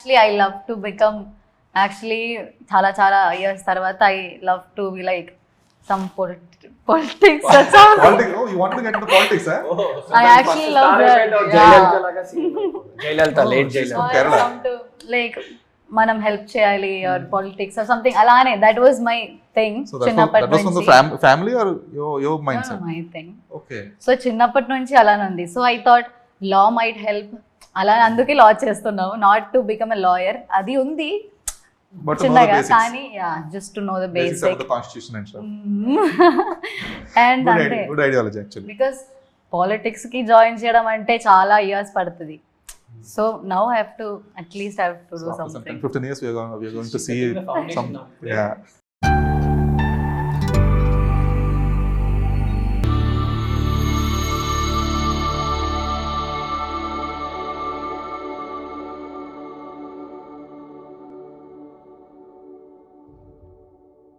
Actually, I love to become. Actually, చాలా years తర్వాత I love to be like some politics or something. Politics? Oh, you want to get into politics, eh? I actually love that. Jayalalithaa late Oh, Jayalalithaa Or Kerala. some to like మనం help చేయాలి or politics or something అలానే that was my thing So that చిన్నప్పటి was from the నుంచి family or your mindset? My thing Okay. So చిన్నప్పటి నుంచి అలానే ఉంది so I thought law might help అలా అందుకే లా చేస్తున్నావు not to become a lawyer అది ఉంది But to know the చిన్నగా basics. కానీ yeah just to know the Basics of basic the constitution and stuff. And Good అంటే idea. Good ideology actually. Because politics కి join చేయడం అంటే చాలా years పడుతుంది so now have to at least have to do So after some something 10, 15 years, we are going to see The foundation some. now. Yeah.